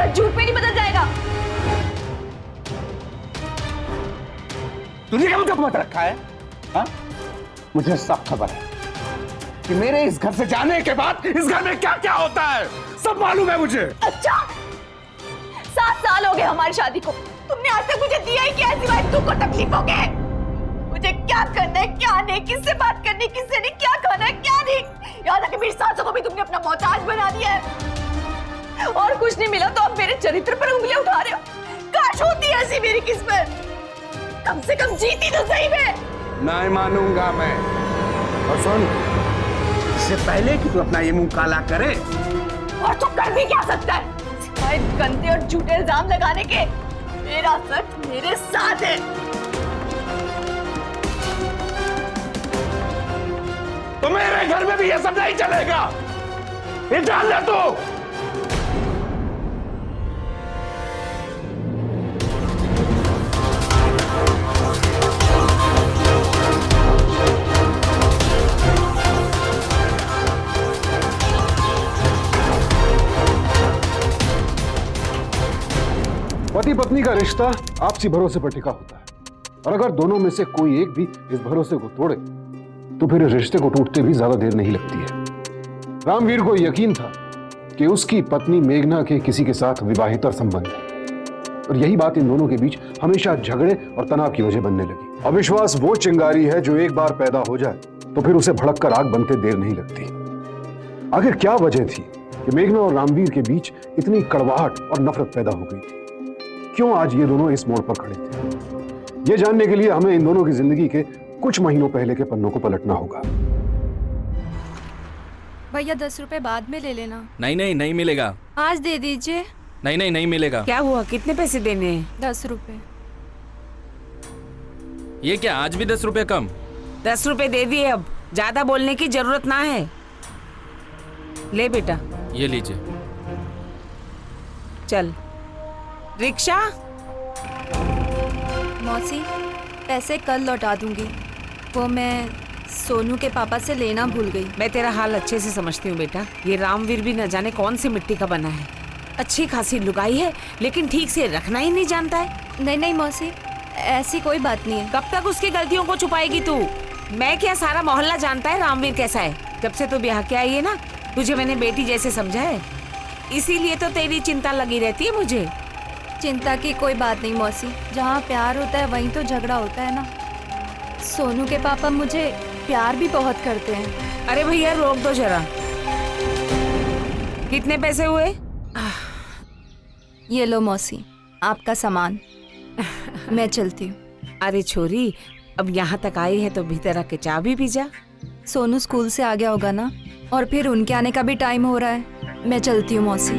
सच झूठ में नहीं बदल जाएगा। तूने क्या मुझे मत रखा है? हा? मुझे सब खबर है कि मेरे इस घर से जाने के बाद इस घर में क्या क्या होता है, सब मालूम है मुझे। अच्छा, 7 साल हो गए हमारी शादी को, तुमने आज तक मुझे दिया ही क्या सिवाय दुख और तकलीफों के? मुझे क्या करना है क्या नहीं, किससे बात करनी किससे नहीं, क्या खाना है क्या नहीं, याद है कि मेरी सासों को भी तुमने अपना मोहताज बना दिया है। और कुछ नहीं मिला तो अब मेरे चरित्र पर उंगलियां उठा रहे हो। काश होती ऐसी मेरी किस्मत, कम से कम जीती तो सही में। नहीं मानूंगा मैं। और सुन, इससे पहले कि तू अपना ये मुंह काला करे, और तू कर भी क्या सकता है सिवाय गंदे और झूठे इल्जाम लगाने के? मेरा सच मेरे साथ है। तो मेरे घर में भी ये सब नहीं चलेगा, ये जान ले तू। पति पत्नी का रिश्ता आपसी भरोसे पर टिका होता है, और अगर दोनों में से कोई एक भी इस भरोसे को तोड़े तो फिर इस रिश्ते को टूटते भी ज्यादा देर नहीं लगती है। रामवीर को यकीन था कि उसकी पत्नी मेघना के किसी के साथ विवाहेतर संबंध है, और यही बात इन दोनों के बीच हमेशा झगड़े और तनाव की वजह बनने लगी। अविश्वास वो चिंगारी है जो एक बार पैदा हो जाए तो फिर उसे भड़ककर आग बनते देर नहीं लगती। आखिर क्या वजह थी कि मेघना और रामवीर के बीच इतनी कड़वाहट और नफरत पैदा हो गई थी? क्यों आज ये दोनों इस मोड़ पर खड़े थे? ये जानने के लिए हमें इन दोनों की जिंदगी के कुछ महीनों पहले के पन्नों को पलटना होगा। भैया 10 रुपए बाद में ले लेना। नहीं नहीं नहीं मिलेगा। आज दे दीजिए। नहीं नहीं नहीं मिलेगा। क्या हुआ, कितने पैसे देने हैं? 10 रुपए। ये क्या, आज भी 10 रुपए कम? 10 रुपए दे दिए, अब ज्यादा बोलने की जरूरत ना है। ले बेटा, ये लीजिए। चल। रिक्शा। मौसी, पैसे कल लौटा दूंगी, वो मैं सोनू के पापा से लेना भूल गई। मैं तेरा हाल अच्छे से समझती हूँ बेटा। ये रामवीर भी न जाने कौन सी मिट्टी का बना है। अच्छी खासी लुगाई है लेकिन ठीक से रखना ही नहीं जानता है। नहीं नहीं मौसी, ऐसी कोई बात नहीं है। कब तक उसकी गलतियों को छुपाएगी तू? मैं क्या, सारा मोहल्ला जानता है रामवीर कैसा है। जब से तू ब्याह के आई है ना, तुझे मैंने बेटी जैसे समझा है, इसीलिए तो तेरी चिंता लगी रहती है मुझे। चिंता की कोई बात नहीं मौसी, जहाँ प्यार होता है वहीं तो झगड़ा होता है ना। सोनू के पापा मुझे प्यार भी बहुत करते हैं। अरे भैया रोक दो जरा। कितने पैसे हुए? ये लो मौसी, आपका सामान। मैं चलती हूँ। अरे छोरी, अब यहाँ तक आई है तो भीतर आके चाय भी पी जा। सोनू स्कूल से आ गया होगा ना, और फिर उनके आने का भी टाइम हो रहा है। मैं चलती हूँ मौसी।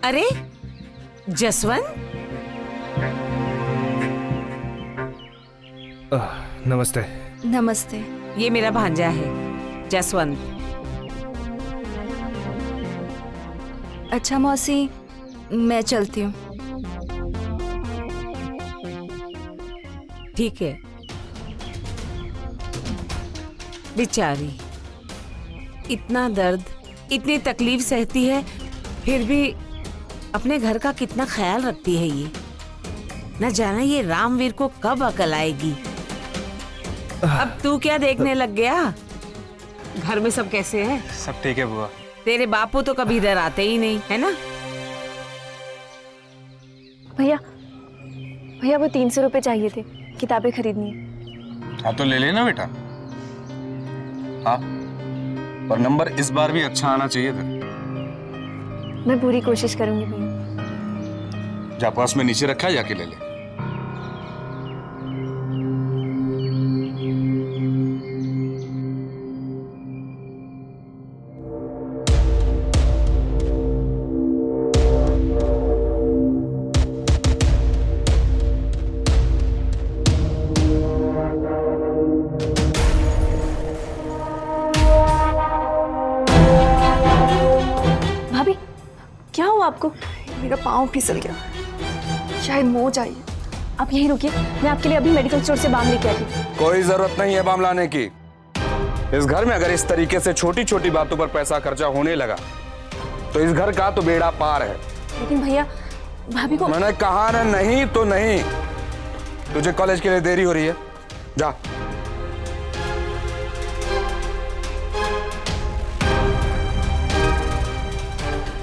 अरे जसवंत, नमस्ते। नमस्ते। ये मेरा भांजा है जसवंत। अच्छा मौसी, मैं चलती हूँ। ठीक है। बेचारी इतना दर्द, इतनी तकलीफ सहती है, फिर भी अपने घर का कितना ख्याल रखती है ये। न जाना ये रामवीर को कब अकल आएगी। अब तू क्या देखने लग गया? घर में सब कैसे हैं? सब ठीक है बुआ। तेरे बापू तो कभी इधर आते ही नहीं, है ना? भैया भैया वो 300 रुपए चाहिए थे, किताबें खरीदनी है। हाँ तो ले लेना बेटा। हाँ, पर नंबर इस बार भी अच्छा आना चाहिए था। मैं पूरी कोशिश करूंगी भैया। जा पास में नीचे रखा है, जाके ले ले। भाभी क्या हुआ आपको? मेरा पाँव फिसल गया, शायद मोच आई। आप यहीं रुकिए, मैं आपके लिए अभी मेडिकल स्टोर से बाम लेके आती हूँ। कोई जरूरत नहीं है बाम लाने की। इस घर में अगर इस तरीके से छोटी छोटी बातों पर पैसा खर्चा होने लगा तो इस घर का तो बेड़ा पार है। लेकिन भैया भाभी को मैंने कहा ना, नहीं तो नहीं। तुझे कॉलेज के लिए देरी हो रही है, जा।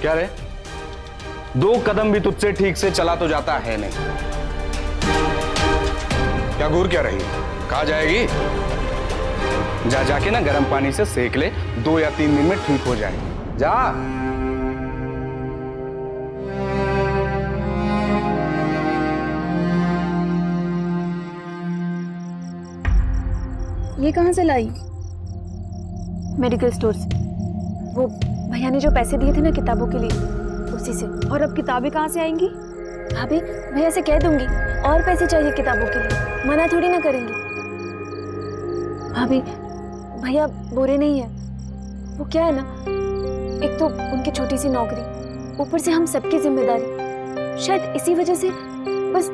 क्या रे, 2 कदम भी तुझसे ठीक से चला तो जाता है नहीं। क्या घूर क्या रही, कहाँ जाएगी? जा जाके ना गर्म पानी से सेक ले, 2 या 3 दिन में ठीक हो जाएगी। जा। ये कहाँ से लाई? मेडिकल स्टोर से। वो भैया ने जो पैसे दिए थे ना किताबों के लिए, उसी से। और अब किताबें कहाँ से आएंगी? भाभी भैया से कह दूंगी और पैसे चाहिए किताबों के लिए, मना थोड़ी ना करेंगे। भाभी भैया बुरे नहीं है, वो क्या है ना, एक तो उनकी छोटी सी नौकरी, ऊपर से हम सबकी जिम्मेदारी, शायद इसी वजह से बस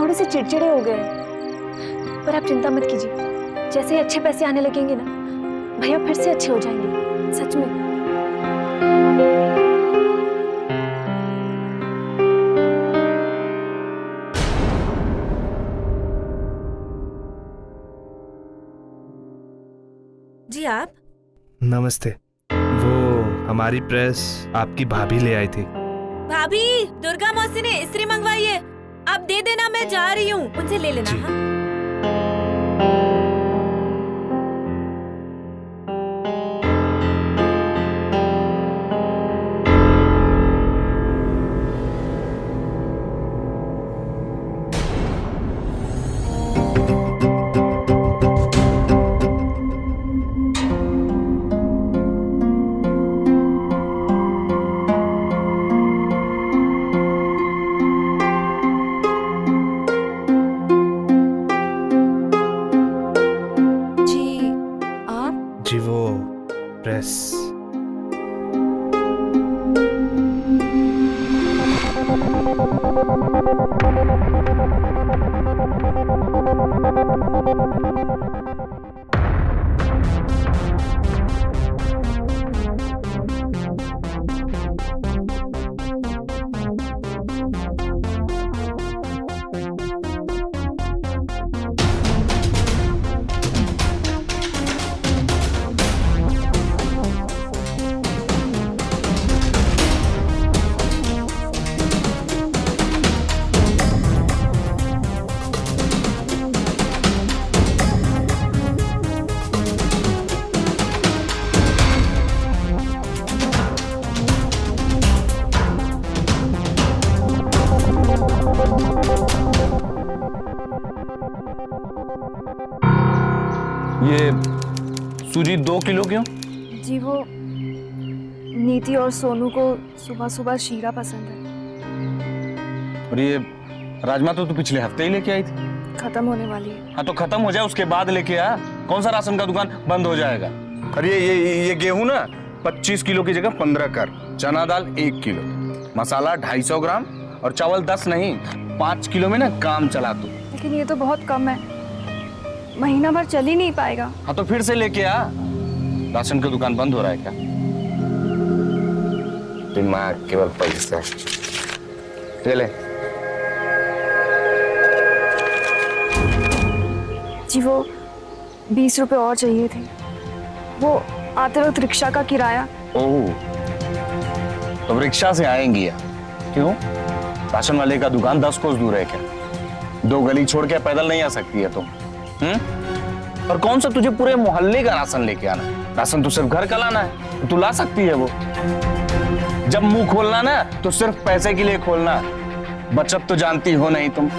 थोड़े से चिड़चिड़े हो गए हैं। पर आप चिंता मत कीजिए, जैसे ही अच्छे पैसे आने लगेंगे ना, भैया फिर से अच्छे हो जाएंगे, सच में। जी आप? नमस्ते। वो हमारी प्रेस आपकी भाभी ले आई थी। भाभी, दुर्गा मौसी ने इस्त्री मंगवाई है, आप दे देना, मैं जा रही हूँ, उनसे ले लेना। हाँ? जी वो प्रेस। ये सूजी 2 किलो क्यों? जी वो नीति और सोनू को सुबह सुबह शीरा पसंद है। और ये राजमा तो तू पिछले हफ्ते ही लेके आई थी। खत्म होने वाली है। हाँ तो खत्म हो जाए उसके बाद लेके आ। कौन सा राशन का दुकान बंद हो जाएगा? और ये गेहूं ना 25 किलो की जगह 15 कर, चना दाल 1 किलो, मसाला 250 ग्राम और चावल 10 नहीं 5 किलो में ना काम चला तू। लेकिन ये तो बहुत कम है, महीना भर चल ही नहीं पाएगा। हाँ तो फिर से लेके आ। राशन का दुकान बंद हो रहा है क्या? दिमाग केवल पैसा। चले। जी वो 20 रुपए और चाहिए थे, वो आते वक्त रिक्शा का किराया। ओह, तो रिक्शा से आएंगी या? क्यों? राशन वाले का दुकान 10 कोस दूर है क्या? 2 गली छोड़ के पैदल नहीं आ सकती है तुम? और कौन सा तुझे पूरे मोहल्ले का राशन लेके आना है? राशन तो सिर्फ घर का लाना है, तो तू ला सकती है वो। जब मुंह खोलना ना तो सिर्फ पैसे के लिए खोलना, बचत तो जानती हो नहीं तुम।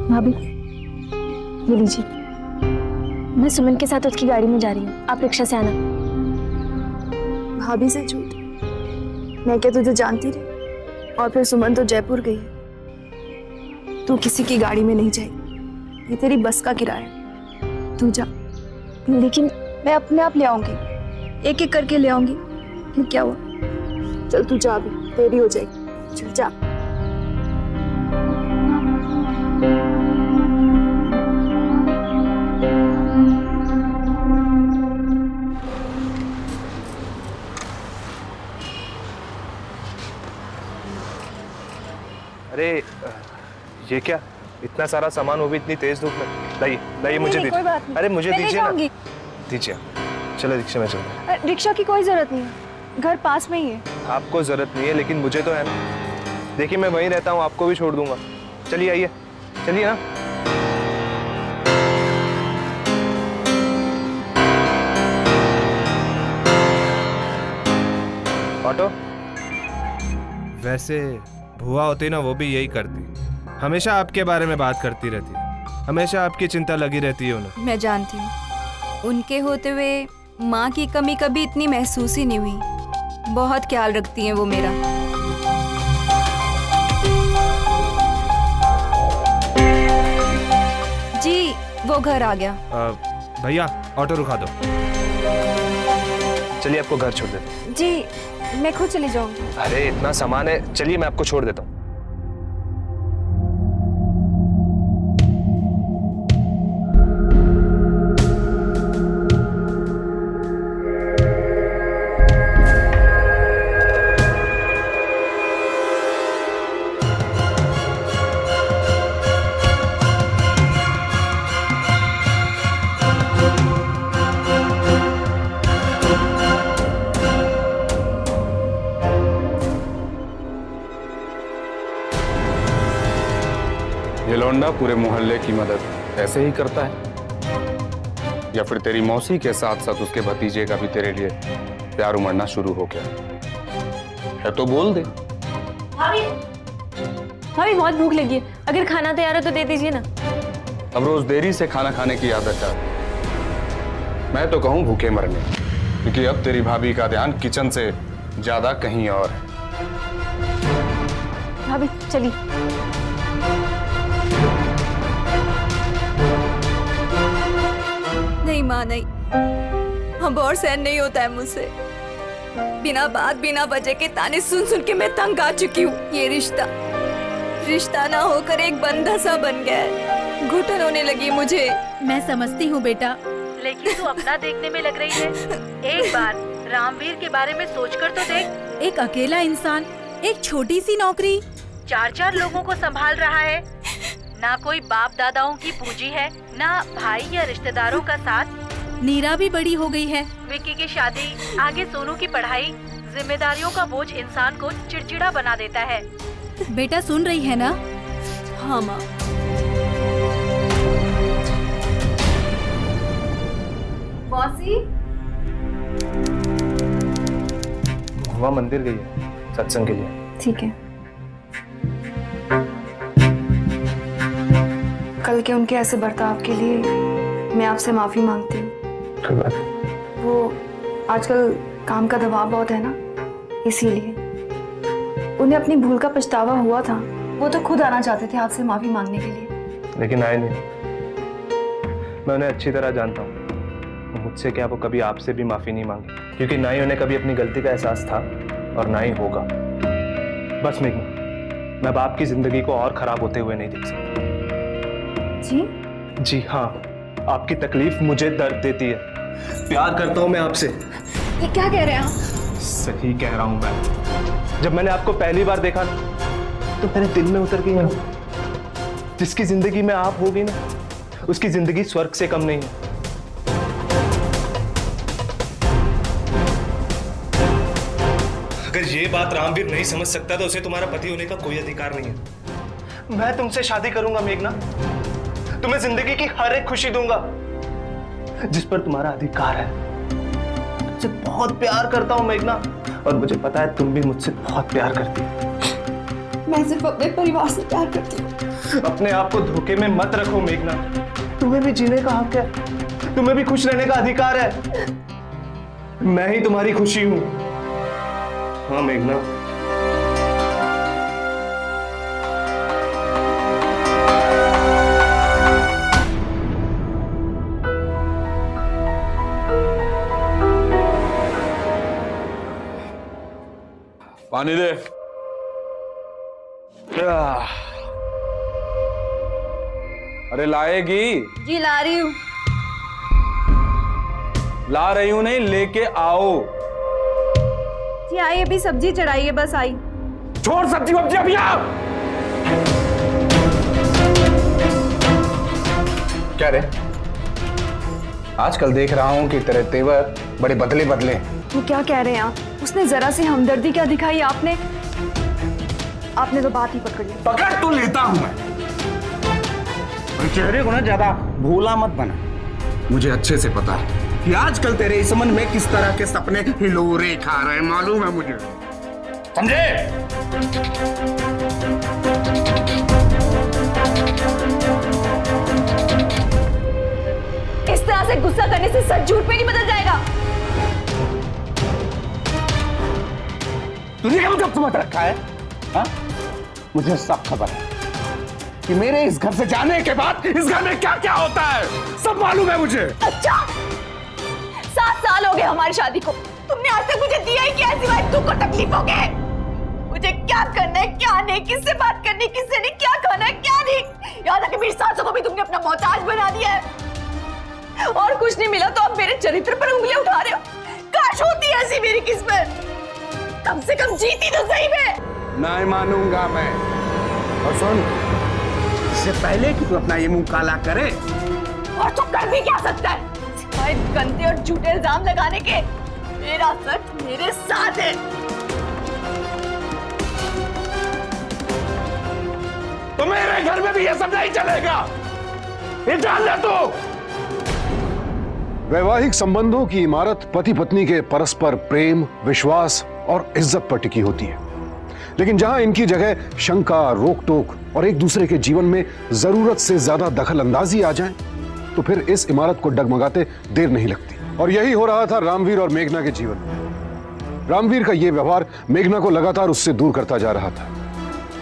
भाभी ये लीजिए, मैं सुमन के साथ उसकी गाड़ी में जा रही हूँ, आप रिक्शा से आना। भाभी से झूठ, मैं क्या तुझे जानती रही? और फिर सुमन तो जयपुर गई है, तू किसी की गाड़ी में नहीं जाएगी, ये तेरी बस का किराया, तू जा। लेकिन मैं अपने आप ले आऊंगी, एक एक करके ले आऊंगी, क्या हुआ? चल तू जा, अभी देरी हो जाएगी। चल जा। अरे ये क्या, इतना सारा सामान, वो भी इतनी तेज धूप में। लाइए लाइए, मुझे कोई बात दीजिए। नहीं। अरे मुझे मैं ले दीजिए ना, जाऊंगी। दीजिए। चलो रिक्शा में चलते रिक्शा की कोई जरूरत नहीं है, घर पास में ही है। हैं। आपको जरूरत नहीं है लेकिन मुझे तो है ना। देखिए मैं वहीं रहता हूँ, आपको भी छोड़ दूंगा। चलिए आइए, चलिए ना। ऑटो। वैसे भुआ होती ना, वो भी यही करती। हमेशा आपके बारे में बात करती रहती है, हमेशा आपकी चिंता लगी रहती है उन्हें। मैं जानती हूँ, उनके होते हुए माँ की कमी कभी इतनी महसूस ही नहीं हुई। बहुत ख्याल रखती हैं वो मेरा। जी वो घर आ गया। भैया ऑटो रुका दो। चलिए आपको घर छोड़ देता हूँ। जी मैं खुद चली जाऊंगी। अरे इतना सामान है, चलिए मैं आपको छोड़ देता हूँ। ये लौंडा पूरे मोहल्ले की मदद ऐसे ही करता है, या फिर तेरी मौसी के साथ साथ उसके भतीजे का भी तेरे लिए प्यार उमड़ना शुरू हो गया है? तो बोल दे। भाभी बहुत भूख लगी है, अगर खाना तैयार है तो दे दीजिए ना। अब रोज देरी से खाना खाने की आदत है। मैं तो कहूं भूखे मरने, क्योंकि अब तेरी भाभी का ध्यान किचन से ज्यादा कहीं और है। भाभी चलिए। नहीं माँ नहीं, अब और सहन नहीं होता है मुझसे। बिना बात बिना वजह के ताने सुन सुन के मैं तंग आ चुकी हूँ। ये रिश्ता ना होकर एक बंधा सा बन गया है। घुटन होने लगी मुझे। मैं समझती हूँ बेटा, लेकिन तू अपना देखने में लग रही है। एक बार रामवीर के बारे में सोचकर तो देख। एक अकेला इंसान, एक छोटी सी नौकरी, 4 लोगों को संभाल रहा है। ना कोई बाप दादाओं की पूंजी है, ना भाई या रिश्तेदारों का साथ। नीरा भी बड़ी हो गई है, विक्की की शादी, आगे सोनू की पढ़ाई, जिम्मेदारियों का बोझ इंसान को चिड़चिड़ा बना देता है। बेटा सुन रही है ना? हाँ माँ। मौसी भुआ मंदिर गई है सत्संग के लिए। ठीक है। कल के उनके ऐसे बर्ताव के लिए मैं आपसे माफी मांगती हूँ। कोई बात नहीं। वो आजकल काम का दबाव बहुत है ना, इसीलिए उन्हें अपनी भूल का पछतावा हुआ था। वो तो खुद आना चाहते थे आपसे माफी मांगने के लिए, लेकिन आए नहीं। मैं उन्हें अच्छी तरह जानता हूँ, मुझसे क्या वो कभी आपसे भी माफी नहीं मांगे, क्योंकि ना ही उन्हें कभी अपनी गलती का एहसास था और ना ही होगा। बस मेघना, मैं अब आपकी जिंदगी को और खराब होते हुए नहीं देख सकता। जी हाँ, आपकी तकलीफ मुझे दर्द देती है। प्यार करता हूँ मैं आपसे। ये क्या कह रहे हैं आप? सही कह रहा हूँ मैं। जब मैंने आपको पहली बार देखा तो मेरे दिल में उतर गई। जिसकी जिंदगी में आप होगी ना, उसकी जिंदगी स्वर्ग से कम नहीं है। अगर ये बात रामवीर नहीं समझ सकता तो उसे तुम्हारा पति होने का कोई अधिकार नहीं है। मैं तुमसे शादी करूंगा मेघना, तुम्हें जिंदगी की हर एक खुशी दूंगा जिस पर तुम्हारा अधिकार है। तुमसे बहुत प्यार करता हूं मेघना, और मुझे पता है तुम भी मुझसे बहुत प्यार करती हो। मैं सिर्फ अपने परिवार से प्यार करती हूँ। अपने आप को धोखे में मत रखो मेघना, तुम्हें भी जीने का हक है, तुम्हें भी खुश रहने का अधिकार है। मैं ही तुम्हारी खुशी हूं। हाँ मेघना। पानी दे। अरे लाएगी? जी ला रही हूँ। ला रही हूं नहीं, लेके आओ। जी आई, अभी सब्जी चढ़ाइए, बस आई। छोड़ सब्जी वब्जी अभी आओ। क्या रे, आजकल देख रहा हूँ कि तेरे तेवर बड़े बदले बदले हैं। वो क्या कह रहे हैं आप? उसने जरा सी हमदर्दी क्या दिखाई आपने? आपने तो बात ही पकड़ ली। पकड़ तो लेता हूं मैं, और चेहरे को ना ज्यादा भोला मत बना। मुझे अच्छे से पता है कि आजकल तेरे इस मन में किस तरह के सपने हिलोरे खा रहे हैं, मालूम है मुझे, समझे? इस तरह से गुस्सा करने से सच झूठ में नहीं बदल जाएगा। तूने क्या मुझे मत रखा है? हाँ? मुझे सब खबर है कि मेरे इस घर से जाने के बाद इस घर में क्या क्या होता है, सब मालूम है मुझे। अच्छा, 7 साल हो गए हमारी शादी को, तुमने आज तक मुझे दिया ही क्या सिवाय दुख और तकलीफों के? मुझे क्या करना है, क्या नहीं, किससे बात करनी, किससे नहीं, क्या खाना है, क्या नहीं। याद है कि मेरी सासों को भी तुमने अपना मोहताज बना दिया है, और कुछ नहीं मिला तो अब मेरे चरित्र पर उंगलियां उठा रहे हो। काश होती ऐसी मेरी किस्मत, कम से कम जीती तो सही में। नहीं मानूंगा मैं। और सुन, इससे पहले कि तू अपना ये मुंह काला करे, और तू कर भी क्या सकता है सिवाय गंदे और झूठे इल्जाम लगाने के? मेरा सच मेरे साथ है। तो मेरे घर में भी ये सब नहीं चलेगा, ये जान ले तू। वैवाहिक संबंधों की इमारत पति पत्नी के परस्पर प्रेम, विश्वास और इज्जत पर टिकी होती है। लेकिन जहां इनकी जगह शंका, रोक टोक और एक दूसरे के जीवन में जरूरत से ज्यादा दखल अंदाजी आ जाए, तो फिर इस इमारत को डगमगाते देर नहीं लगती। और यही हो रहा था रामवीर और मेघना के जीवन में। रामवीर का यह व्यवहार मेघना को लगातार उससे दूर करता जा रहा था,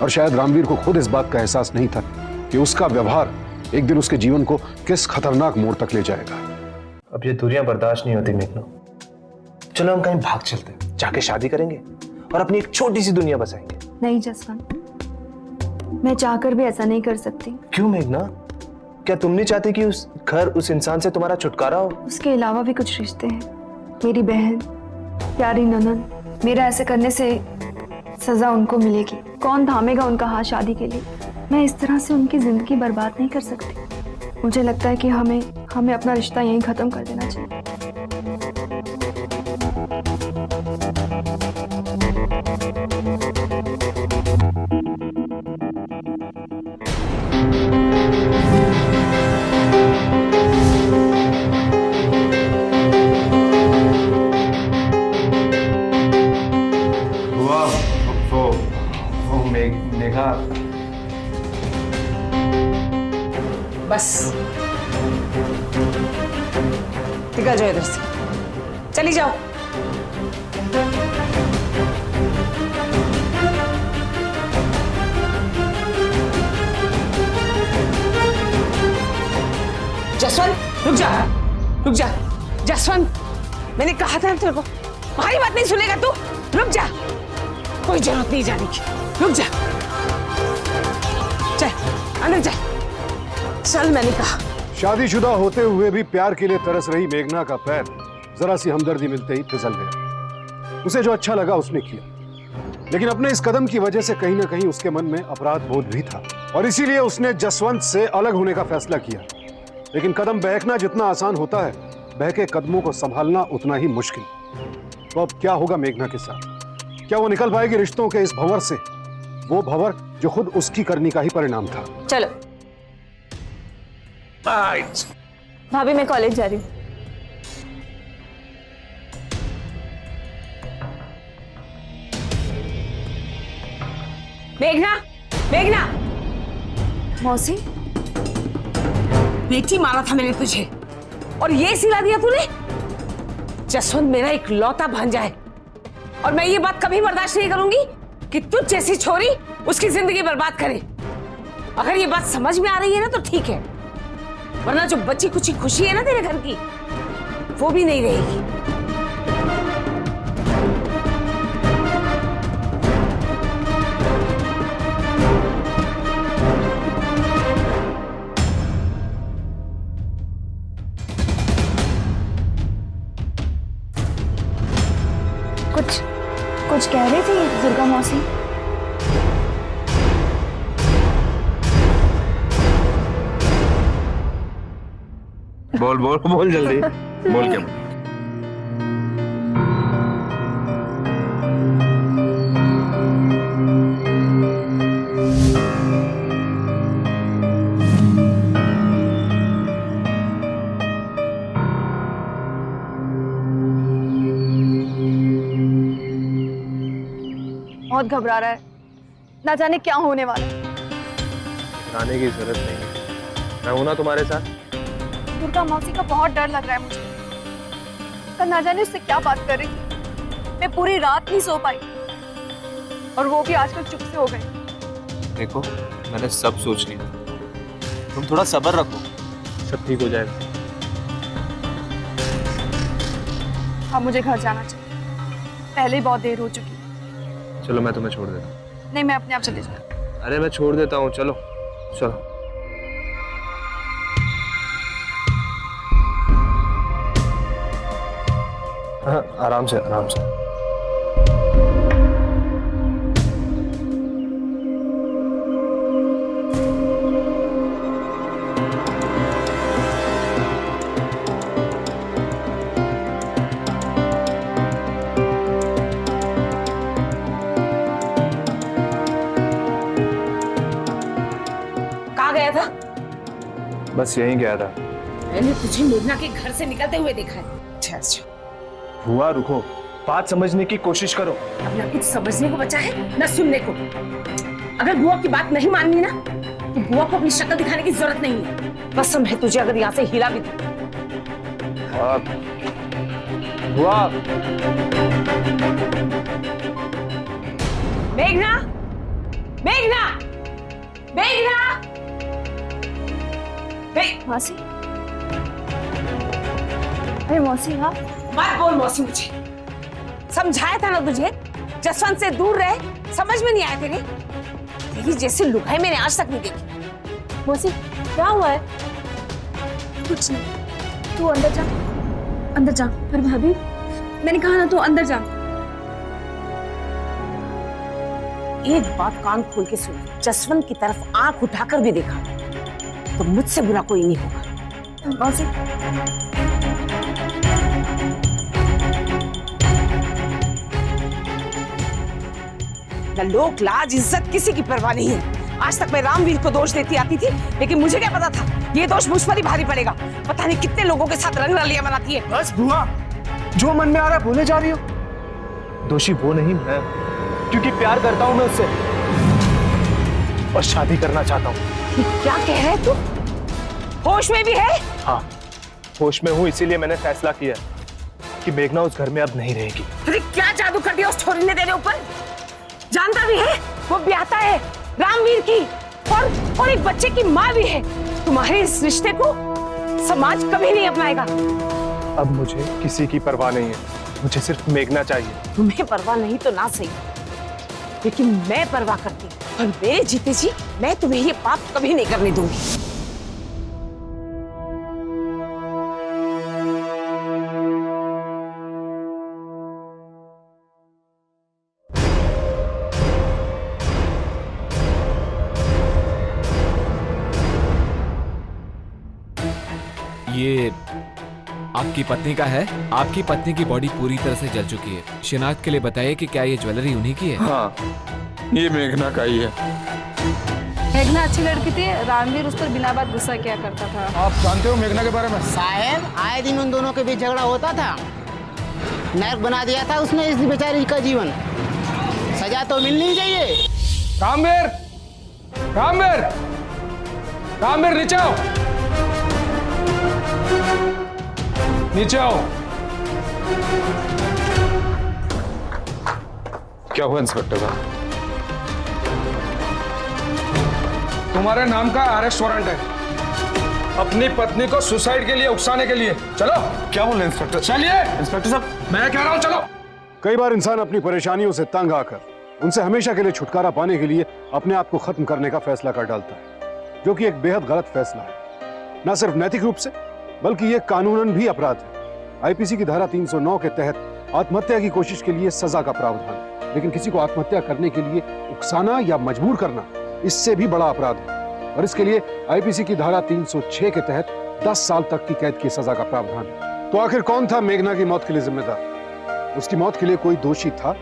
और शायद रामवीर को खुद इस बात का एहसास नहीं था कि उसका व्यवहार एक दिन उसके जीवन को किस खतरनाक मोड़ तक ले जाएगा। अब ये दूरियां बर्दाश्त नहीं होती मेघना, चलो हम कहीं भाग चलते हैं, जाके शादी करेंगे और अपनी एक छोटी सी दुनिया बसाएंगे। नहीं जसवंत, मैं चाहकर भी ऐसा नहीं कर सकती। क्यों मेघना, क्या तुम नहीं चाहती कि उस घर, उस इंसान से तुम्हारा छुटकारा हो? उसके अलावा भी कुछ रिश्ते हैं, मेरी बहन, प्यारी ननद। मेरा ऐसे करने से सजा उनको मिलेगी, कौन थामेगा उनका हाथ शादी के लिए? मैं इस तरह से उनकी जिंदगी बर्बाद नहीं कर सकती। मुझे लगता है कि हमें अपना रिश्ता यहीं खत्म कर देना चाहिए। वो मेघा, बस निकल जाओ इधर से, चली जाओ। जसवंत रुक जा, रुक जा जसवंत, मैंने कहा था तेरे को, हमारी बात नहीं सुनेगा तू, रुक जा, कोई जरूरत नहीं जाने की, रुक जा, चल अंदर चल, चल मैंने कहा। शादीशुदा होते हुए भी प्यार के लिए तरस रही मेघना का पैर जरा सी हमदर्दी मिलते ही फिसल गया। उसे जो अच्छा लगा उसने किया, लेकिन अपने इस कदम की वजह से कहीं ना कहीं उसके मन में अपराध बोध भी था, और इसीलिए उसने जसवंत से अलग होने का फैसला किया। लेकिन कदम बहकना जितना आसान होता है, बहके कदमों को संभालना उतना ही मुश्किल। तो अब क्या होगा मेघना के साथ? क्या वो निकल पाएगी रिश्तों के इस भंवर से, वो भंवर जो खुद उसकी करनी का ही परिणाम था? चलो भाभी, मैं कॉलेज जा रही हूँ। मेघना, मेघना, मौसी, बेटी मारा था मैंने तुझे और ये सिला दिया तूने? जसवंत मेरा एक लौता भांजा है, और मैं ये बात कभी बर्दाश्त नहीं करूंगी कि तुझ जैसी छोरी उसकी जिंदगी बर्बाद करे। अगर ये बात समझ में आ रही है ना तो ठीक है, वरना जो बची कुछ खुशी है ना तेरे घर की, वो भी नहीं रहेगी। कुछ कह रही थी दुर्गा मौसी? बोल बोल बोल जल्दी बोल क्या बोल। बहुत घबरा रहा है, ना जाने क्या होने वाला है। घबराने की जरूरत नहीं है, मैं हूं ना तुम्हारे साथ। दुर्गा मौसी का बहुत डर लग रहा है मुझे। कल ना जाने उससे क्या बात कर रही थी, मैं पूरी रात नहीं सो पाई और वो भी आजकल चुप से हो गई। देखो मैंने सब सोच लिया, तुम थोड़ा सब्र रखो, सब ठीक हो जाएगा। अब मुझे घर जाना चाहिए, पहले ही बहुत देर हो चुकी है। चलो मैं तुम्हें छोड़ देता हूँ। नहीं, मैं अपने आप चले जाऊँ। अरे मैं छोड़ देता हूँ, चलो चलो। हाँ आराम से आराम से। कहाँ गया था? बस यहीं गया था। मैंने तुझे मेघना के घर से निकलते हुए देखा है। अच्छा अच्छा। हुआ रुको, बात समझने की कोशिश करो। अब ना कुछ समझने को बचा है ना सुनने को। अगर बुआ की बात नहीं माननी ना तो बुआ को अपनी शक्ल दिखाने की जरूरत नहीं है। कसम है तुझे, अगर यहाँ से हिला भी हुआ। मेघना, मेघना, मेघना, मौसी? अरे मौसी, हाँ? मत बोल मौसी मुझे। समझाया था ना तुझे, जसवंत से दूर रहे, समझ में नहीं आया तेरे? तेरी जैसी लुगाई मैंने आज तक नहीं देखी। मौसी क्या हुआ है? कुछ नहीं, तू अंदर जा, अंदर जा। पर भाभी, मैंने कहा ना तू अंदर जा। एक बात कान खोल के सुन, जसवंत की तरफ आंख उठाकर भी देखा तो मुझसे बुरा कोई नहीं होगा। मौसी, न लोक लाज इज्जत किसी की परवाह नहीं है। आज तक मैं रामवीर को दोष देती आती थी, लेकिन मुझे क्या पता था ये दोष मुझ पर ही भारी पड़ेगा। पता नहीं कितने लोगों के साथ रंग रलियां बनाती है। बस बुआ, जो मन में आ रहा है बोले जा रही हो। दोषी वो नहीं मैं, क्योंकि प्यार करता हूं मैं उससे और शादी करना चाहता हूँ। क्या कह रहे तू? होश में भी है? हाँ होश में हूँ, इसीलिए मैंने फैसला किया कि मेघना उस घर में अब नहीं रहेगी। अरे क्या जादू कर दिया उस छोरी ने तेरे ऊपर? जानता भी है वो ब्याहता है रामवीर की और एक बच्चे की माँ भी है। तुम्हारे इस रिश्ते को समाज कभी नहीं अपनाएगा। अब मुझे किसी की परवाह नहीं है, मुझे सिर्फ मेघना चाहिए। तुम्हें परवाह नहीं तो ना सही, लेकिन मैं परवाह करती हूँ और मेरे जीते जी मैं तुम्हें ये पाप कभी नहीं करने दूंगी। ये आपकी पत्नी का है? आपकी पत्नी की बॉडी पूरी तरह से जल चुकी है। शिनाख्त के लिए बताइए कि क्या ये ज्वेलरी उन्हीं की है? हाँ ये मेघना का ही है। मेघना अच्छी लड़की थी, रामवीर उस पर बिना बात गुस्सा किया करता था। आप जानते हो मेघना के बारे में? साहब आए दिन उन दोनों के बीच झगड़ा होता था, नर्क बना दिया था उसने इस बेचारी का जीवन। सजा तो मिलनी चाहिए। रामवीर, रामवीर, रामवीर नीचे आओ, नीचे आओ। क्या हुआ इंस्पेक्टर साहब? तुम्हारे नाम का अरेस्ट वारंट है, अपनी पत्नी को सुसाइड के लिए उकसाने के लिए। चलो। क्या बोले इंस्पेक्टर? चलिए। इंस्पेक्टर साहब मैं कह रहा हूं चलो। कई बार इंसान अपनी परेशानियों से तंग आकर उनसे हमेशा के लिए छुटकारा पाने के लिए अपने आप को खत्म करने का फैसला कर डालता है, जो कि एक बेहद गलत फैसला है। न सिर्फ नैतिक रूप से बल्कि यह कानूनन भी अपराध है। आईपीसी की धारा 309 के तहत आत्महत्या की कोशिश के लिए सजा का प्रावधान है, लेकिन किसी को आत्महत्या करने के लिए उकसाना या मजबूर करना इससे भी बड़ा अपराध है, और इसके लिए आईपीसी की धारा 306 के तहत 10 साल तक की कैद की सजा का प्रावधान है। तो आखिर कौन था मेघना की मौत के लिए जिम्मेदार? उसकी मौत के लिए कोई दोषी था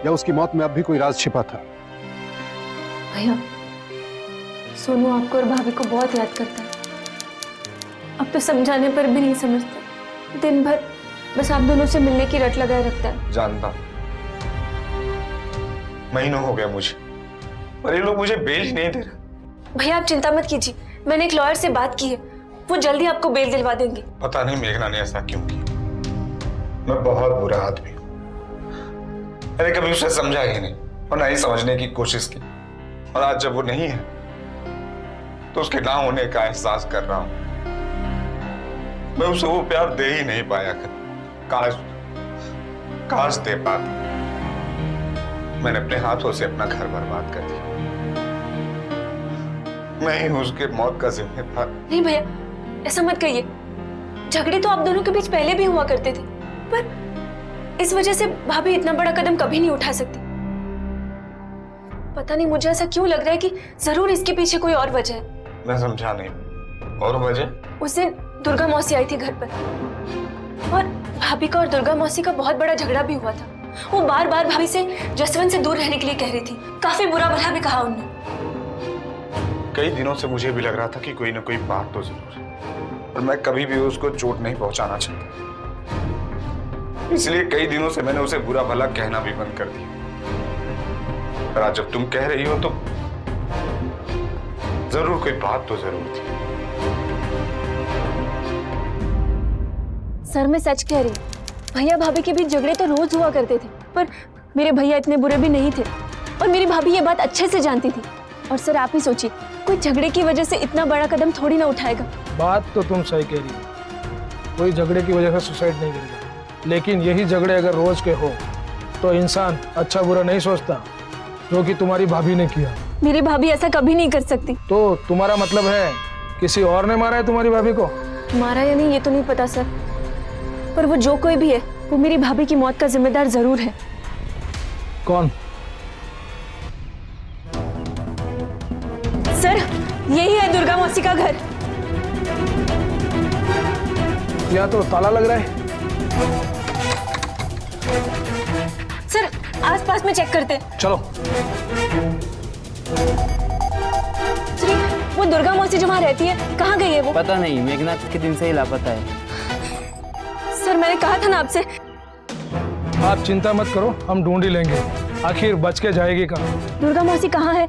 या उसकी मौत में अब भी कोई राज छिपा था? भैया, सोनू आपको और भाभी को बहुत याद करता है। अब तो समझाने पर भी नहीं समझता। दिन भर बस आप दोनों से मिलने की रट लगाए रखता है। जानता, महीनों हो गया मुझे, पर ये लोग मुझे बेल ही नहीं दे रहे। भैया आप चिंता मत कीजिए, मैंने एक लॉयर से बात की है, वो जल्दी आपको बेल दिलवा देंगे। पता नहीं मेघना ने ऐसा क्यों किया। मैं बहुत बुरा आदमी हूं। मैंने कभी उसे समझा ही नहीं और ना ही समझने की कोशिश की, और आज जब वो नहीं है तो उसके ना होने का एहसास कर रहा हूं। मैं उसे वो प्यार दे ही नहीं पाया। काश दे पाता। मैंने अपने हाथों से अपना घर बर्बाद कर दिया। मैं ही उसके मौत का जिम्मेदार। नहीं भैया, ऐसा मत कहिए। झगड़े तो आप दोनों के बीच पहले भी हुआ करते थे, पर इस वजह से भाभी इतना बड़ा कदम कभी नहीं उठा सकती। पता नहीं मुझे ऐसा क्यों लग रहा है कि जरूर इसके पीछे कोई और वजह है। मैं समझा नहीं। और वजह? उस दिन दुर्गा मौसी आई थी घर पर, और भाभी का और दुर्गा मौसी का बहुत बड़ा झगड़ा भी हुआ था। वो बार बार भाभी से जसवंत से दूर रहने के लिए कह रही थी। काफी बुरा भला भी कहा उन्होंने। कई दिनों से मुझे भी लग रहा था कि कोई ना कोई बात तो जरूर है, और मैं कभी भी उसको चोट नहीं पहुंचाना चाहता। इसलिए कई दिनों से मैंने उसे बुरा भला कहना भी बंद कर दिया। और आज जब तुम कह रही हो तो जरूर कोई बात तो जरूर थी। सर मैं सच कह रही हूँ, भैया भाभी के बीच झगड़े तो रोज हुआ करते थे, पर मेरे भैया इतने बुरे भी नहीं थे, और मेरी भाभी ये बात अच्छे से जानती थी। और सर आप ही सोचिए, कोई झगड़े की वजह से इतना बड़ा कदम थोड़ी ना उठाएगा। बात तो तुम सही कह रही हो, कोई झगड़े की वजह से सुसाइड नहीं करेगा, लेकिन यही झगड़े अगर रोज के हो तो इंसान अच्छा बुरा नहीं सोचता, जो कि तुम्हारी भाभी ने किया। मेरी भाभी ऐसा कभी नहीं कर सकती। तो तुम्हारा मतलब है किसी और ने मारा है तुम्हारी भाभी को? मारा या नहीं ये तो नहीं पता सर, पर वो जो कोई भी है वो मेरी भाभी की मौत का जिम्मेदार जरूर है। कौन? सर यही है दुर्गा मौसी का घर। या तो ताला लग रहा है। सर आसपास में चेक करते हैं। चलो। श्री, वो दुर्गा मौसी जो वहाँ रहती है कहाँ गई है वो? पता नहीं, मेघना कितने दिन से ही लापता है। सर मैंने कहा था ना आपसे। आप चिंता मत करो, हम ढूंढ ही लेंगे, आखिर बच के जाएगी कहाँ। दुर्गा मौसी कहाँ है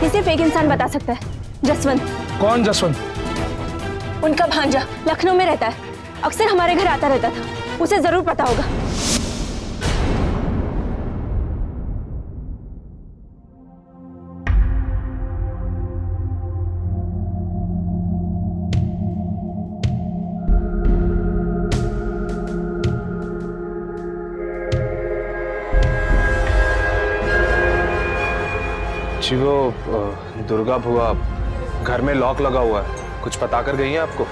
ये सिर्फ एक इंसान बता सकता है, जसवंत। कौन जसवंत? उनका भांजा लखनऊ में रहता है, अक्सर हमारे घर आता रहता था, उसे जरूर पता होगा। जी वो दुर्गा बुआ घर में लॉक लगा हुआ है, कुछ पता कर गई है आपको?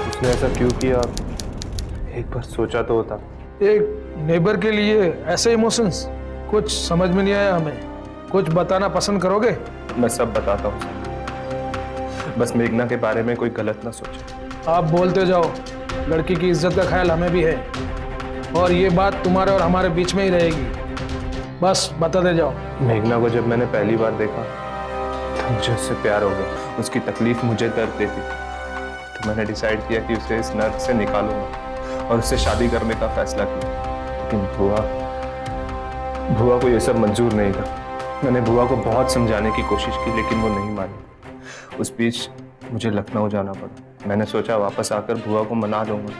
उसने ऐसा क्यों किया, एक बार सोचा तो होता। एक नेबर के लिए ऐसे इमोशंस, कुछ समझ में नहीं आया हमें। कुछ बताना पसंद करोगे? मैं सब बताता हूँ, बस मेघना के बारे में कोई गलत ना सोचे। आप बोलते जाओ, लड़की की इज्जत का ख्याल हमें भी है, और ये बात तुम्हारे और हमारे बीच में ही रहेगी, बस बताते जाओ। मेघना को जब मैंने पहली बार देखा तो मुझे उससे प्यार हो गया। उसकी तकलीफ मुझे दर्द देती, तो मैंने डिसाइड किया कि उसे इस नर्क से निकालूंगा और उससे शादी करने का फैसला किया। लेकिन बुआ को ये सब मंजूर नहीं था। मैंने बुआ को बहुत समझाने की कोशिश की, लेकिन वो नहीं मानी। उस बीच मुझे लखनऊ जाना पड़ा। मैंने सोचा वापस आकर बुआ को मना लूंगा,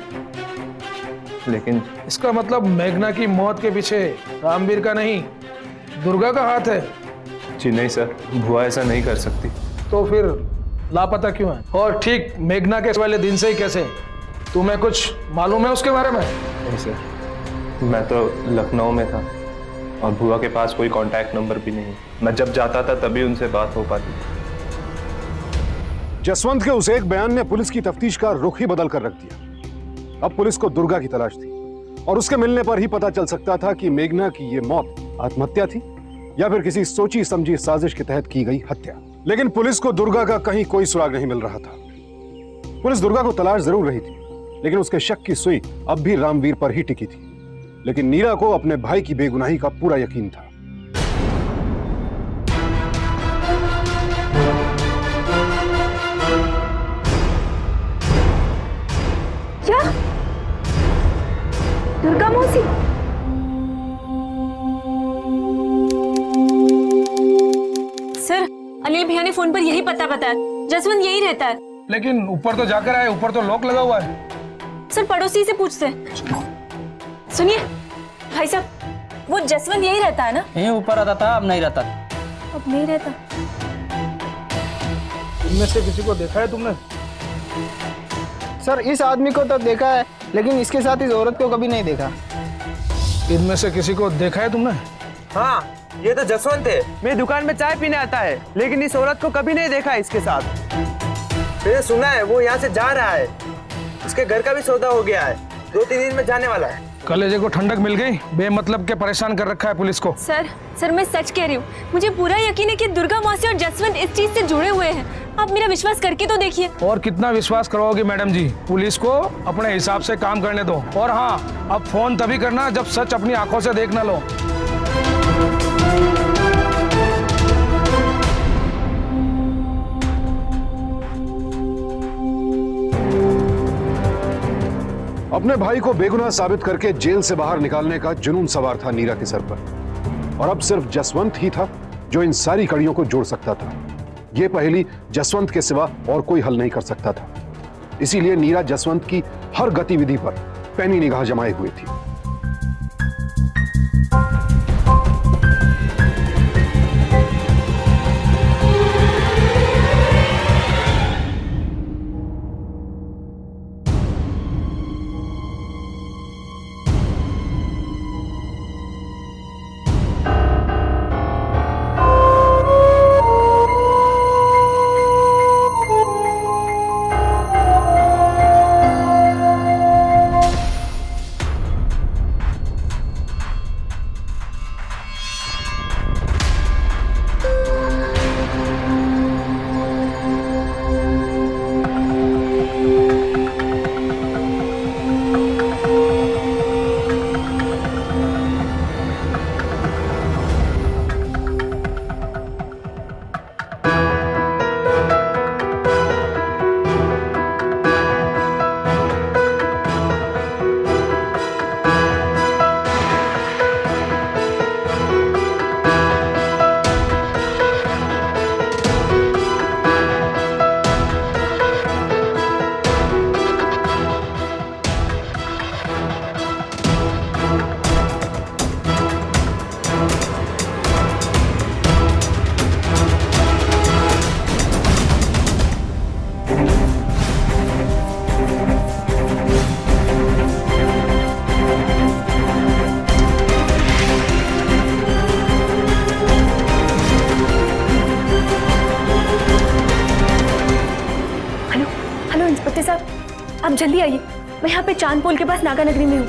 लेकिन इसका मतलब मेघना की मौत के पीछे रामवीर का नहीं, दुर्गा का हाथ है? जी नहीं सर, बुआ ऐसा नहीं कर सकती। तो फिर लापता क्यों है? और ठीक मेघना के वाले दिन से ही कैसे? तुम्हें कुछ मालूम है उसके बारे में? नहीं सर, मैं तो लखनऊ में था और बुआ के पास कोई कांटेक्ट नंबर भी नहीं। मैं जब जाता था तभी उनसे बात हो पाती। जसवंत के उस एक बयान ने पुलिस की तफ्तीश का रुख ही बदल कर रख दिया। अब पुलिस को दुर्गा की तलाश थी और उसके मिलने पर ही पता चल सकता था कि मेघना की ये मौत आत्महत्या थी या फिर किसी सोची समझी साजिश के तहत की गई हत्या। लेकिन पुलिस को दुर्गा का कहीं कोई सुराग नहीं मिल रहा था। पुलिस दुर्गा को तलाश जरूर रही थी, लेकिन उसके शक की सुई अब भी रामवीर पर ही टिकी थी। लेकिन नीरा को अपने भाई की बेगुनाही का पूरा यकीन था। क्या? दुर्गा मौसी? सर, अनिल भैया ने फोन पर यही पता बताया, जसवंत यही रहता है। लेकिन ऊपर तो जाकर आए, ऊपर तो लॉक लगा हुआ है। सर पड़ोसी से पूछते हैं। सुनिए भाई साहब, वो जसवंत यही रहता है ना? यहीं ऊपर आता था, अब नहीं रहता। अब नहीं रहता। इनमें से किसी को देखा है तुमने? सर इस आदमी को तो देखा है, लेकिन इसके साथ इस औरत को कभी नहीं देखा। इनमें से किसी को देखा है तुमने? हाँ, ये तो जसवंत है। मेरी दुकान में चाय पीने आता है, लेकिन इस औरत को कभी नहीं देखा इसके साथ। मैंने सुना है वो यहाँ से जा रहा है, उसके घर का भी सौदा हो गया है, 2-3 दिन में जाने वाला है। कलेजे को ठंडक मिल गई, बेमतलब के परेशान कर रखा है पुलिस को। सर मैं सच कह रही हूँ, मुझे पूरा यकीन है कि दुर्गा मौसी और जसवंत इस चीज से जुड़े हुए हैं। आप मेरा विश्वास करके तो देखिए। और कितना विश्वास करोगे मैडम जी? पुलिस को अपने हिसाब से काम करने दो। और हाँ, अब फोन तभी करना जब सच अपनी आंखों से देख ना लो। अपने भाई को बेगुनाह साबित करके जेल से बाहर निकालने का जुनून सवार था नीरा के सर पर। और अब सिर्फ जसवंत ही था जो इन सारी कड़ियों को जोड़ सकता था। यह पहेली जसवंत के सिवा और कोई हल नहीं कर सकता था। इसीलिए नीरा जसवंत की हर गतिविधि पर पैनी निगाह जमाए हुए थी। आप जल्दी आइए, मैं यहाँ पे चांद पोल के पास नागा नगरी में हूँ।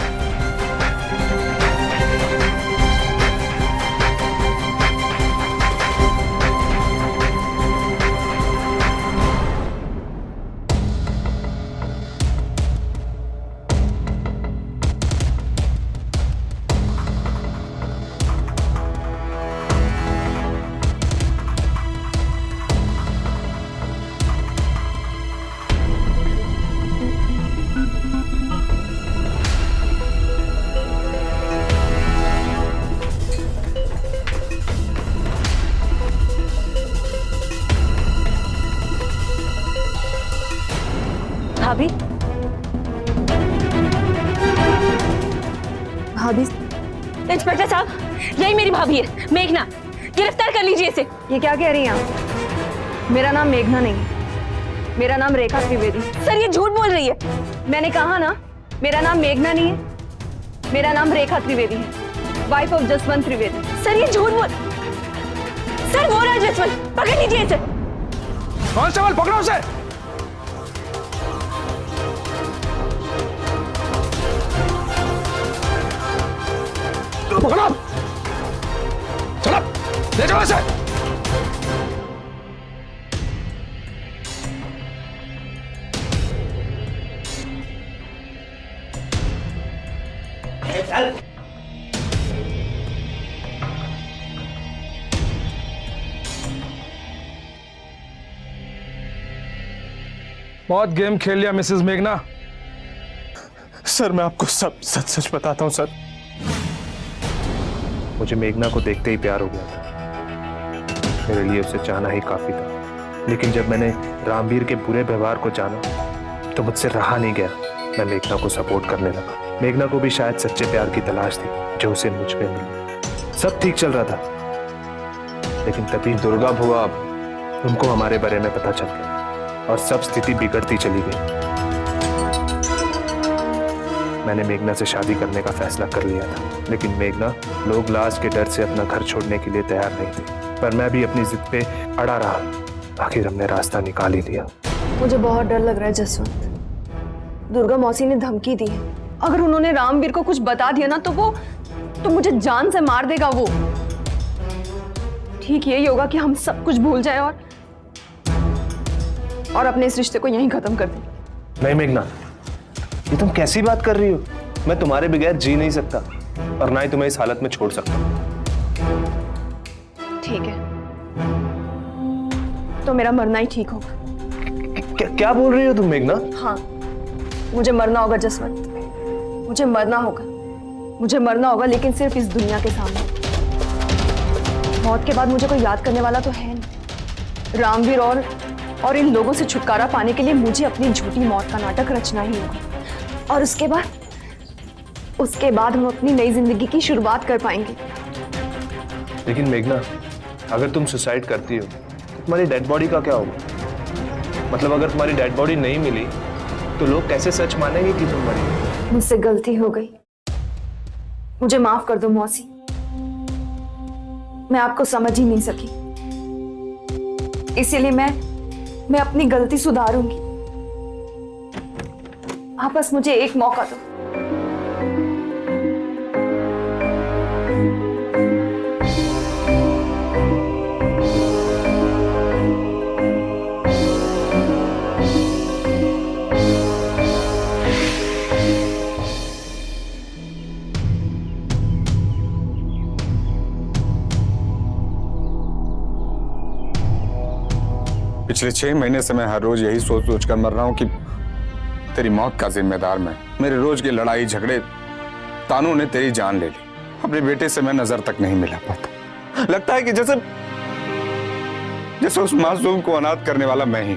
भाभी, भाभी। इंस्पेक्टर साहब, यही मेरी भाभी है, मेघना। गिरफ्तार कर लीजिए इसे। ये क्या कह रही हैं आप? मेरा नाम मेघना नहीं है, मेरा नाम रेखा त्रिवेदी। सर ये झूठ बोल रही है। मैंने कहा ना, मेरा नाम मेघना नहीं है, मेरा नाम रेखा त्रिवेदी है, wife of Jaswant Trivedi. Sir ये झूठ बोल। सर वो रहा जसवंत, पकड़ लीजिए इसे। कांस्टेबल पकड़ो उसे। पकड़ो, चलो ले जाओ इसे। बहुत गेम खेल लिया मिसेस मेघना। सर मैं आपको सब सच सच बताता हूँ सर, मुझे मेघना को देखते ही प्यार हो गया था। मेरे लिए उसे चाहना ही काफी था, लेकिन जब मैंने रामवीर के बुरे व्यवहार को जाना तो मुझसे रहा नहीं गया। मैं मेघना को सपोर्ट करने लगा। मेघना को भी शायद सच्चे प्यार की तलाश थी जो उसे मुझ पे मिली। सब ठीक चल रहा था, लेकिन तभी दुर्गा भुआ, उनको हमारे बारे में पता चल गया और सब स्थिति बिगड़ती चली गई। मैंने मेघना से शादी करने का फैसला कर लिया था, लेकिन मेघना लोग लाज के डर से अपना घर छोड़ने के लिए तैयार नहीं थी। पर मैं भी अपनी जिद पे अड़ा रहा। आखिर हमने रास्ता निकाल ही लिया। मुझे बहुत डर लग रहा है जसवंत। दुर्गा मौसी ने धमकी दी है, अगर उन्होंने रामवीर को कुछ बता दिया ना तो मुझे जान से मार देगा वो। ठीक यही होगा कि हम सब कुछ भूल जाए और अपने इस रिश्ते को यहीं खत्म कर दें। नहीं मेघना, ये तुम कैसी बात कर रही हो? मैं तुम्हारे बगैर जी नहीं सकता और ना ही तुम्हें इस हालत में छोड़ सकता। ठीक है, तो मेरा मरना ही ठीक होगा। क्या बोल रही हो तुम मेघना? हाँ, मुझे मरना होगा जसवंत, मुझे मरना होगा। मुझे मरना होगा, लेकिन सिर्फ इस दुनिया के सामने। मौत के बाद मुझे कोई याद करने वाला तो है नहीं। रामवीर और इन लोगों से छुटकारा पाने के लिए मुझे अपनी झूठी मौत का नाटक रचना ही होगा, और उसके बाद हम अपनी नई जिंदगी की शुरुआत कर पाएंगे। लेकिन मेघना, अगर तुम सुसाइड करती हो तो तुम्हारी डेड बॉडी का क्या होगा? मतलब अगर तुम्हारी डेड बॉडी नहीं मिली तो लोग कैसे सच मानेंगे कि तुम मरी हो? मुझसे गलती हो गई, मुझे माफ कर दो मौसी। मैं आपको समझ ही नहीं सकी, इसीलिए मैं अपनी गलती सुधारूंगी। आप बस मुझे एक मौका दो। पिछले 6 महीने से मैं हर रोज यही सोच सोच कर मर रहा हूं कि तेरी मौत का जिम्मेदार मैं। मेरे रोज के लड़ाई झगड़े तानों ने तेरी जान ले ली। अपने बेटे से मैं नजर तक नहीं मिला पाता। लगता है कि जैसे उस मासूम को अनाथ करने वाला मैं ही।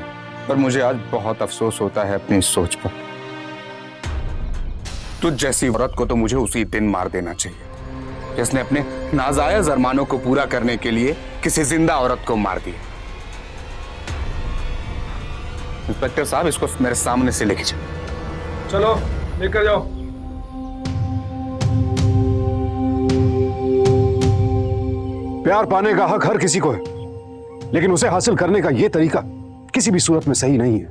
पर मुझे आज बहुत अफसोस होता है अपनी सोच पर। तुझ जैसी औरत को तो मुझे उसी दिन मार देना चाहिए जिसने अपने नाजायज अरमानों को पूरा करने के लिए किसी जिंदा औरत को मार दिया। इंस्पेक्टर साहब, इसको मेरे सामने से लेके जाओ। चलो लेकर जाओ। प्यार पाने का हक हर किसी को है, लेकिन उसे हासिल करने का यह तरीका किसी भी सूरत में सही नहीं है।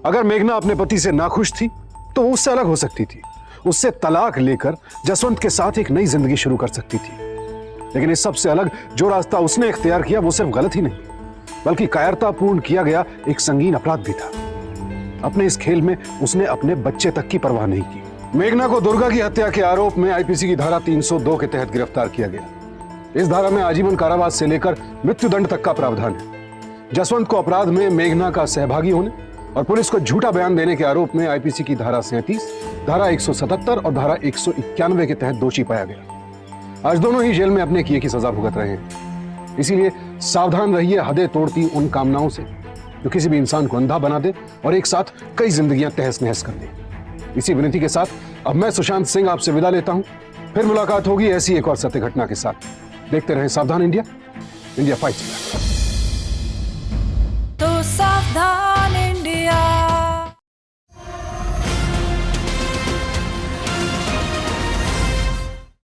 अगर मेघना अपने पति से नाखुश थी तो वो उससे अलग हो सकती थी, उससे तलाक लेकर जसवंत के साथ एक नई जिंदगी शुरू कर सकती थी। लेकिन इस सब से अलग जो रास्ता उसने इख्तियार किया वो सिर्फ गलत ही नहीं बल्कि कायरतापूर्ण किया गया एक संगीन अपराध भी था। अपने इस खेल में उसने अपने बच्चे तक की परवाह नहीं की। मेघना को दुर्गा की हत्या के आरोप में आईपीसी की धारा 302 के तहत गिरफ्तार किया गया। इस धारा में आजीवन कारावास से लेकर मृत्युदंड तक का प्रावधान है। जसवंत को अपराध में मेघना का सहभागी होने और पुलिस को झूठा बयान देने के आरोप में आईपीसी की धारा 37, धारा 177 और धारा 191 के तहत दोषी पाया गया। आज दोनों ही जेल में अपने किए की सजा भुगत रहे हैं। इसीलिए सावधान रहिए हदें तोड़ती उन कामनाओं से जो किसी भी इंसान को अंधा बना दे और एक साथ कई जिंदगियां तहस नहस कर दे। इसी विनती के साथ अब मैं सुशांत सिंह आपसे विदा लेता हूं। फिर मुलाकात होगी ऐसी एक और सत्य घटना के साथ। देखते रहें सावधान इंडिया, इंडिया फाइट्स बैक। तो सावधान